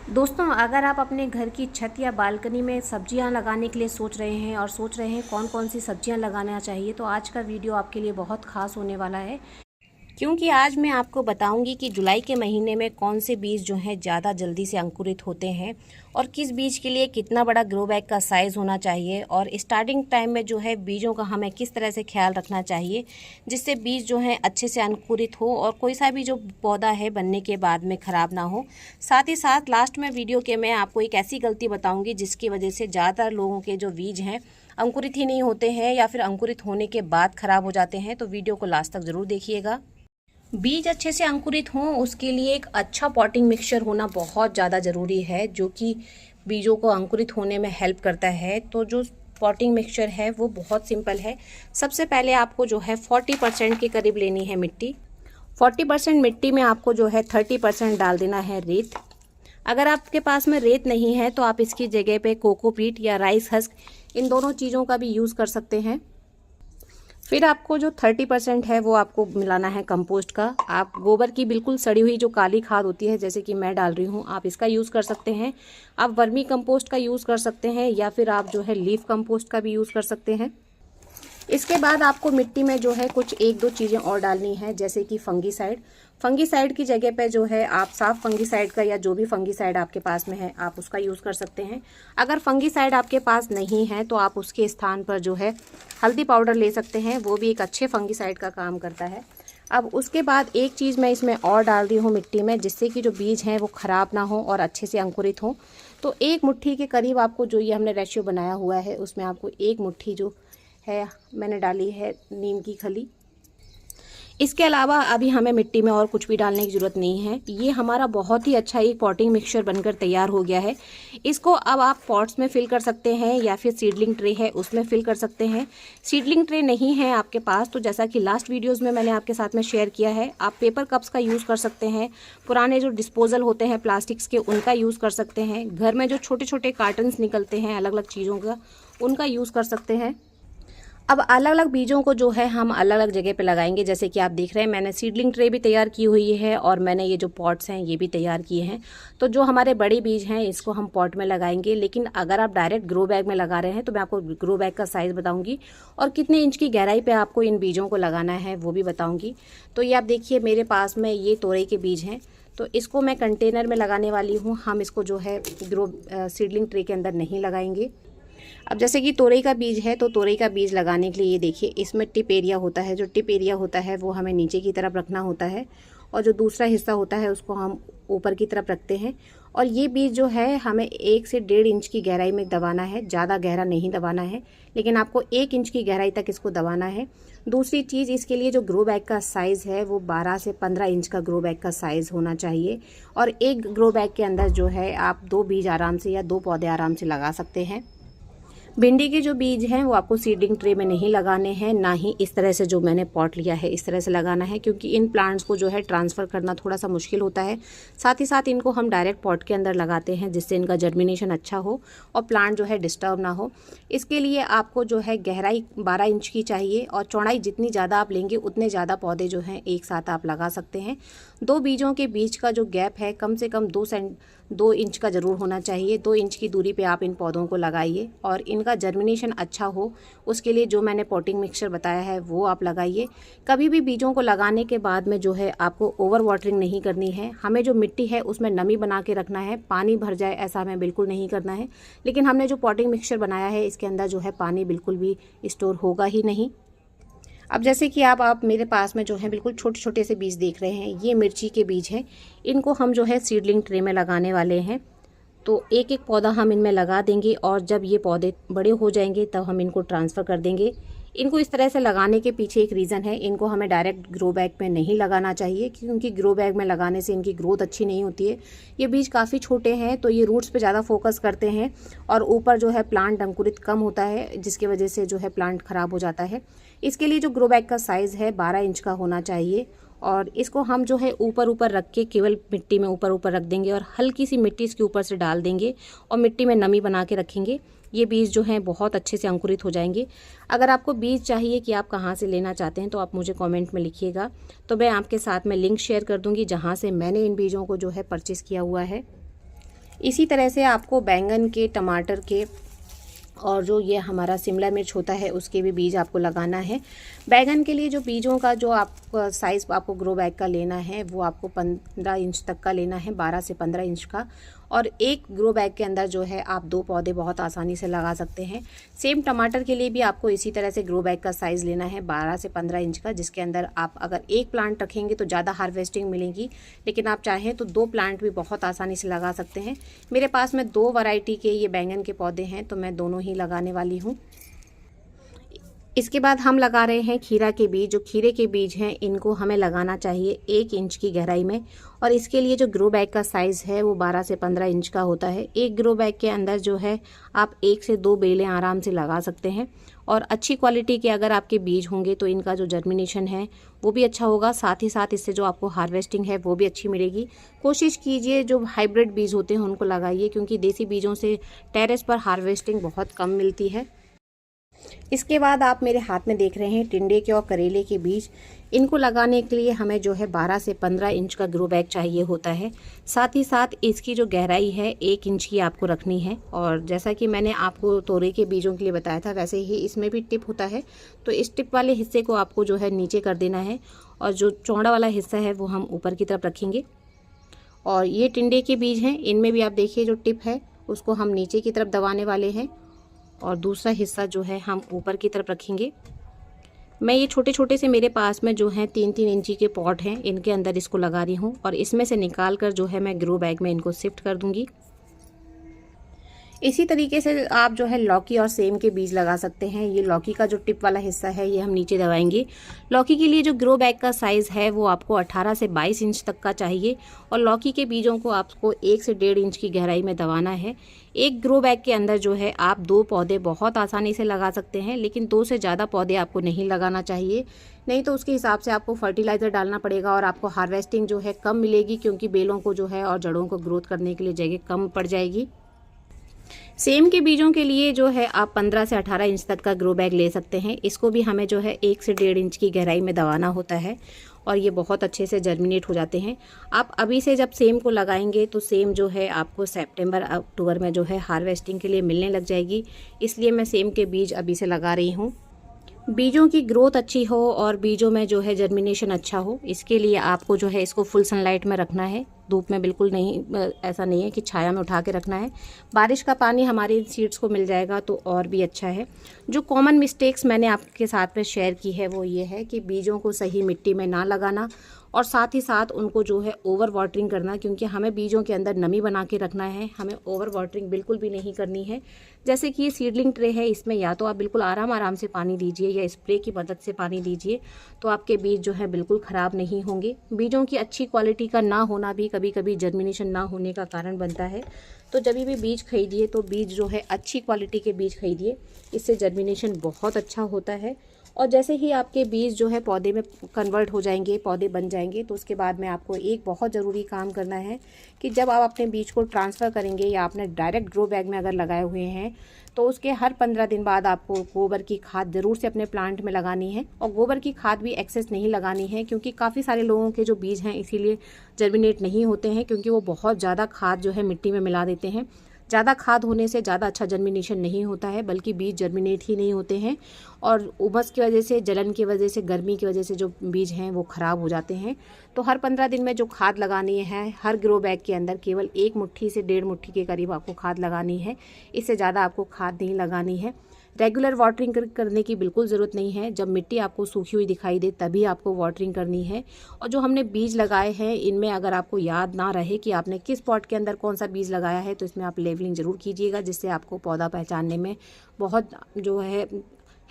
दोस्तों, अगर आप अपने घर की छत या बालकनी में सब्जियां लगाने के लिए सोच रहे हैं और सोच रहे हैं कौन कौन सी सब्जियां लगाना चाहिए, तो आज का वीडियो आपके लिए बहुत खास होने वाला है। क्योंकि आज मैं आपको बताऊंगी कि जुलाई के महीने में कौन से बीज जो हैं ज़्यादा जल्दी से अंकुरित होते हैं और किस बीज के लिए कितना बड़ा ग्रो बैग का साइज़ होना चाहिए, और स्टार्टिंग टाइम में जो है बीजों का हमें किस तरह से ख्याल रखना चाहिए जिससे बीज जो हैं अच्छे से अंकुरित हो और कोई सा भी जो पौधा है बनने के बाद में ख़राब ना हो। साथ ही साथ लास्ट में वीडियो के मैं आपको एक ऐसी गलती बताऊँगी जिसकी वजह से ज़्यादातर लोगों के जो बीज हैं अंकुरित ही नहीं होते हैं या फिर अंकुरित होने के बाद ख़राब हो जाते हैं। तो वीडियो को लास्ट तक ज़रूर देखिएगा। बीज अच्छे से अंकुरित हों उसके लिए एक अच्छा पॉटिंग मिक्सचर होना बहुत ज़्यादा ज़रूरी है, जो कि बीजों को अंकुरित होने में हेल्प करता है। तो जो पॉटिंग मिक्सचर है वो बहुत सिंपल है। सबसे पहले आपको जो है 40% के करीब लेनी है मिट्टी। 40% मिट्टी में आपको जो है 30% डाल देना है रेत। अगर आपके पास में रेत नहीं है तो आप इसकी जगह पे कोकोपीट या राइस हस्क, इन दोनों चीज़ों का भी यूज़ कर सकते हैं। फिर आपको जो 30% है वो आपको मिलाना है कंपोस्ट का। आप गोबर की बिल्कुल सड़ी हुई जो काली खाद होती है, जैसे कि मैं डाल रही हूँ, आप इसका यूज़ कर सकते हैं। आप वर्मी कंपोस्ट का यूज़ कर सकते हैं या फिर आप जो है लीफ कंपोस्ट का भी यूज़ कर सकते हैं। इसके बाद आपको मिट्टी में जो है कुछ एक दो चीज़ें और डालनी है, जैसे कि फंगीसाइड। फंगीसाइड की जगह पे जो है आप साफ फंगीसाइड का या जो भी फंगीसाइड आपके पास में है आप उसका यूज़ कर सकते हैं। अगर फंगीसाइड आपके पास नहीं है तो आप उसके स्थान पर जो है हल्दी पाउडर ले सकते हैं, वो भी एक अच्छे फंगीसाइड का काम करता है। अब उसके बाद एक चीज़ मैं इसमें और डाल रही हूँ मिट्टी में, जिससे कि जो बीज हैं वो ख़राब ना हो और अच्छे से अंकुरित हों। तो एक मुट्ठी के करीब आपको जो ये हमने रेशियो बनाया हुआ है उसमें आपको एक मुट्ठी जो है मैंने डाली है नीम की खली। इसके अलावा अभी हमें मिट्टी में और कुछ भी डालने की ज़रूरत नहीं है। ये हमारा बहुत ही अच्छा एक पॉटिंग मिक्सचर बनकर तैयार हो गया है। इसको अब आप पॉट्स में फिल कर सकते हैं या फिर सीडलिंग ट्रे है उसमें फिल कर सकते हैं। सीडलिंग ट्रे नहीं है आपके पास तो जैसा कि लास्ट वीडियोज़ में मैंने आपके साथ में शेयर किया है, आप पेपर कप्स का यूज़ कर सकते हैं। पुराने जो डिस्पोजल होते हैं प्लास्टिक्स के उनका यूज़ कर सकते हैं। घर में जो छोटे छोटे कार्टन्स निकलते हैं अलग अलग चीज़ों का, उनका यूज़ कर सकते हैं। अब अलग अलग बीजों को जो है हम अलग अलग जगह पे लगाएंगे। जैसे कि आप देख रहे हैं मैंने सीडलिंग ट्रे भी तैयार की हुई है और मैंने ये जो पॉट्स हैं ये भी तैयार किए हैं। तो जो हमारे बड़े बीज हैं इसको हम पॉट में लगाएंगे, लेकिन अगर आप डायरेक्ट ग्रो बैग में लगा रहे हैं तो मैं आपको ग्रो बैग का साइज़ बताऊँगी और कितने इंच की गहराई पर आपको इन बीजों को लगाना है वो भी बताऊँगी। तो ये आप देखिए मेरे पास में ये तोरई के बीज हैं, तो इसको मैं कंटेनर में लगाने वाली हूँ। हम इसको जो है सीडलिंग ट्रे के अंदर नहीं लगाएंगे। अब जैसे कि तोरई का बीज है तो तोरई का बीज लगाने के लिए ये देखिए इसमें टिप एरिया होता है। जो टिप एरिया होता है वो हमें नीचे की तरफ रखना होता है और जो दूसरा हिस्सा होता है उसको हम ऊपर की तरफ रखते हैं। और ये बीज जो है हमें 1 से 1.5 इंच की गहराई में दबाना है, ज़्यादा गहरा नहीं दबाना है, लेकिन आपको 1 इंच की गहराई तक इसको दबाना है। दूसरी चीज़, इसके लिए जो ग्रो बैग का साइज़ है वो 12 से 15 इंच का ग्रो बैग का साइज़ होना चाहिए। और एक ग्रो बैग के अंदर जो है आप 2 बीज आराम से या 2 पौधे आराम से लगा सकते हैं। भिंडी के जो बीज हैं वो आपको सीडिंग ट्रे में नहीं लगाने हैं, ना ही इस तरह से जो मैंने पॉट लिया है इस तरह से लगाना है, क्योंकि इन प्लांट्स को जो है ट्रांसफ़र करना थोड़ा सा मुश्किल होता है। साथ ही साथ इनको हम डायरेक्ट पॉट के अंदर लगाते हैं जिससे इनका जर्मिनेशन अच्छा हो और प्लांट जो है डिस्टर्ब ना हो। इसके लिए आपको जो है गहराई 12 इंच की चाहिए और चौड़ाई जितनी ज़्यादा आप लेंगे उतने ज़्यादा पौधे जो हैं एक साथ आप लगा सकते हैं। 2 बीजों के बीच का जो गैप है कम से कम 2 इंच का ज़रूर होना चाहिए। 2 इंच की दूरी पे आप इन पौधों को लगाइए और इनका जर्मिनेशन अच्छा हो उसके लिए जो मैंने पॉटिंग मिक्सचर बताया है वो आप लगाइए। कभी भी बीजों को लगाने के बाद में जो है आपको ओवर वाटरिंग नहीं करनी है। हमें जो मिट्टी है उसमें नमी बना के रखना है, पानी भर जाए ऐसा हमें बिल्कुल नहीं करना है। लेकिन हमने जो पॉटिंग मिक्सचर बनाया है इसके अंदर जो है पानी बिल्कुल भी स्टोर होगा ही नहीं। अब जैसे कि आप मेरे पास में जो है बिल्कुल छोटे छोटे से बीज देख रहे हैं, ये मिर्ची के बीज हैं। इनको हम जो है सीडलिंग ट्रे में लगाने वाले हैं। तो एक एक पौधा हम इनमें लगा देंगे और जब ये पौधे बड़े हो जाएंगे तब हम इनको ट्रांसफ़र कर देंगे। इनको इस तरह से लगाने के पीछे एक रीज़न है, इनको हमें डायरेक्ट ग्रो बैग में नहीं लगाना चाहिए क्योंकि ग्रो बैग में लगाने से इनकी ग्रोथ अच्छी नहीं होती है। ये बीज काफ़ी छोटे हैं तो ये रूट्स पे ज़्यादा फोकस करते हैं और ऊपर जो है प्लांट अंकुरित कम होता है, जिसकी वजह से जो है प्लांट ख़राब हो जाता है। इसके लिए जो ग्रो बैग का साइज़ है 12 इंच का होना चाहिए और इसको हम जो है ऊपर ऊपर रख के केवल मिट्टी में ऊपर ऊपर रख देंगे और हल्की सी मिट्टी इसके ऊपर से डाल देंगे और मिट्टी में नमी बना के रखेंगे। ये बीज जो हैं बहुत अच्छे से अंकुरित हो जाएंगे। अगर आपको बीज चाहिए कि आप कहाँ से लेना चाहते हैं तो आप मुझे कमेंट में लिखिएगा, तो मैं आपके साथ में लिंक शेयर कर दूंगी जहाँ से मैंने इन बीजों को जो है परचेज़ किया हुआ है। इसी तरह से आपको बैंगन के, टमाटर के और जो ये हमारा शिमला मिर्च होता है उसके भी बीज आपको लगाना है। बैंगन के लिए जो बीजों का जो आप साइज़ आपको ग्रो बैग का लेना है वो आपको 15 इंच तक का लेना है, 12 से 15 इंच का। और एक ग्रो बैग के अंदर जो है आप 2 पौधे बहुत आसानी से लगा सकते हैं। सेम टमाटर के लिए भी आपको इसी तरह से ग्रो बैग का साइज़ लेना है 12 से 15 इंच का, जिसके अंदर आप अगर एक प्लांट रखेंगे तो ज़्यादा हार्वेस्टिंग मिलेगी, लेकिन आप चाहें तो 2 प्लांट भी बहुत आसानी से लगा सकते हैं। मेरे पास में 2 वैरायटी के ये बैंगन के पौधे हैं तो मैं दोनों ही लगाने वाली हूँ। इसके बाद हम लगा रहे हैं खीरा के बीज। जो खीरे के बीज हैं इनको हमें लगाना चाहिए 1 इंच की गहराई में, और इसके लिए जो ग्रो बैग का साइज़ है वो 12 से 15 इंच का होता है। एक ग्रो बैग के अंदर जो है आप 1 से 2 बेलें आराम से लगा सकते हैं। और अच्छी क्वालिटी के अगर आपके बीज होंगे तो इनका जो जर्मिनेशन है वो भी अच्छा होगा, साथ ही साथ इससे जो आपको हार्वेस्टिंग है वो भी अच्छी मिलेगी। कोशिश कीजिए जो हाइब्रिड बीज होते हैं उनको लगाइए, क्योंकि देसी बीजों से टेरेस पर हार्वेस्टिंग बहुत कम मिलती है। इसके बाद आप मेरे हाथ में देख रहे हैं टिंडे के और करेले के बीज। इनको लगाने के लिए हमें जो है 12 से 15 इंच का ग्रो बैग चाहिए होता है। साथ ही साथ इसकी जो गहराई है 1 इंच की आपको रखनी है। और जैसा कि मैंने आपको तोरई के बीजों के लिए बताया था, वैसे ही इसमें भी टिप होता है, तो इस टिप वाले हिस्से को आपको जो है नीचे कर देना है, और जो चौड़ा वाला हिस्सा है वो हम ऊपर की तरफ रखेंगे। और ये टिंडे के बीज हैं, इनमें भी आप देखिए जो टिप है उसको हम नीचे की तरफ दबाने वाले हैं, और दूसरा हिस्सा जो है हम ऊपर की तरफ रखेंगे। मैं ये छोटे छोटे से मेरे पास में जो हैं 3-3 इंची के पॉट हैं, इनके अंदर इसको लगा रही हूँ, और इसमें से निकाल कर जो है मैं ग्रो बैग में इनको शिफ्ट कर दूँगी। इसी तरीके से आप जो है लौकी और सेम के बीज लगा सकते हैं। ये लौकी का जो टिप वाला हिस्सा है ये हम नीचे दबाएंगे। लौकी के लिए जो ग्रो बैग का साइज़ है वो आपको 18 से 22 इंच तक का चाहिए, और लौकी के बीजों को आपको 1 से 1.5 इंच की गहराई में दबाना है। एक ग्रो बैग के अंदर जो है आप 2 पौधे बहुत आसानी से लगा सकते हैं, लेकिन 2 से ज़्यादा पौधे आपको नहीं लगाना चाहिए, नहीं तो उसके हिसाब से आपको फर्टिलाइज़र डालना पड़ेगा और आपको हार्वेस्टिंग जो है कम मिलेगी, क्योंकि बेलों को जो है और जड़ों को ग्रोथ करने के लिए जगह कम पड़ जाएगी। सेम के बीजों के लिए जो है आप 15 से 18 इंच तक का ग्रो बैग ले सकते हैं। इसको भी हमें जो है 1 से 1.5 इंच की गहराई में दबाना होता है, और ये बहुत अच्छे से जर्मिनेट हो जाते हैं। आप अभी से जब सेम को लगाएंगे तो सेम जो है आपको सितंबर अक्टूबर में जो है हार्वेस्टिंग के लिए मिलने लग जाएगी, इसलिए मैं सेम के बीज अभी से लगा रही हूँ। बीजों की ग्रोथ अच्छी हो और बीजों में जो है जर्मिनेशन अच्छा हो, इसके लिए आपको जो है इसको फुल सनलाइट में रखना है, धूप में बिल्कुल नहीं, ऐसा नहीं है कि छाया में उठा के रखना है। बारिश का पानी हमारे सीड्स को मिल जाएगा तो और भी अच्छा है। जो कॉमन मिस्टेक्स मैंने आपके साथ में शेयर की है वो ये है कि बीजों को सही मिट्टी में ना लगाना, और साथ ही साथ उनको जो है ओवर वाटरिंग करना, क्योंकि हमें बीजों के अंदर नमी बना के रखना है, हमें ओवर वाटरिंग बिल्कुल भी नहीं करनी है। जैसे कि ये सीडलिंग ट्रे है, इसमें या तो आप बिल्कुल आराम से पानी दीजिए या स्प्रे की मदद से पानी दीजिए, तो आपके बीज जो है बिल्कुल ख़राब नहीं होंगे। बीजों की अच्छी क्वालिटी का ना होना भी कभी कभी जर्मिनेशन ना होने का कारण बनता है, तो जब भी बीज खरीदिए तो बीज जो है अच्छी क्वालिटी के बीज खरीदिए, इससे जर्मिनेशन बहुत अच्छा होता है। और जैसे ही आपके बीज जो है पौधे में कन्वर्ट हो जाएंगे, पौधे बन जाएंगे, तो उसके बाद में आपको एक बहुत ज़रूरी काम करना है कि जब आप अपने बीज को ट्रांसफ़र करेंगे या आपने डायरेक्ट ग्रो बैग में अगर लगाए हुए हैं तो उसके हर 15 दिन बाद आपको गोबर की खाद ज़रूर से अपने प्लांट में लगानी है। और गोबर की खाद भी एक्सेस नहीं लगानी है, क्योंकि काफ़ी सारे लोगों के जो बीज हैं इसीलिए जर्मिनेट नहीं होते हैं, क्योंकि वो बहुत ज़्यादा खाद जो है मिट्टी में मिला देते हैं। ज़्यादा खाद होने से ज़्यादा अच्छा जर्मिनेशन नहीं होता है, बल्कि बीज जर्मिनेट ही नहीं होते हैं, और उमस की वजह से, जलन की वजह से, गर्मी की वजह से जो बीज हैं वो ख़राब हो जाते हैं। तो हर 15 दिन में जो खाद लगानी है, हर ग्रो बैग के अंदर केवल 1 मुट्ठी से 1.5 मुट्ठी के करीब आपको खाद लगानी है, इससे ज़्यादा आपको खाद नहीं लगानी है। रेगुलर वाटरिंग करने की बिल्कुल ज़रूरत नहीं है। जब मिट्टी आपको सूखी हुई दिखाई दे तभी आपको वाटरिंग करनी है। और जो हमने बीज लगाए हैं इनमें अगर आपको याद ना रहे कि आपने किस पॉट के अंदर कौन सा बीज लगाया है, तो इसमें आप लेवलिंग ज़रूर कीजिएगा, जिससे आपको पौधा पहचानने में बहुत जो है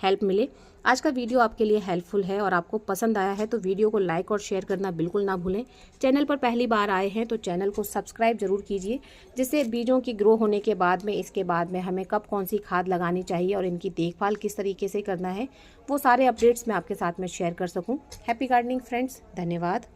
हेल्प मिले। आज का वीडियो आपके लिए हेल्पफुल है और आपको पसंद आया है तो वीडियो को लाइक और शेयर करना बिल्कुल ना भूलें। चैनल पर पहली बार आए हैं तो चैनल को सब्सक्राइब जरूर कीजिए, जिससे बीजों की ग्रो होने के बाद में, इसके बाद में हमें कब कौन सी खाद लगानी चाहिए और इनकी देखभाल किस तरीके से करना है, वो सारे अपडेट्स मैं आपके साथ में शेयर कर सकूँ। हैप्पी गार्डनिंग फ्रेंड्स, धन्यवाद।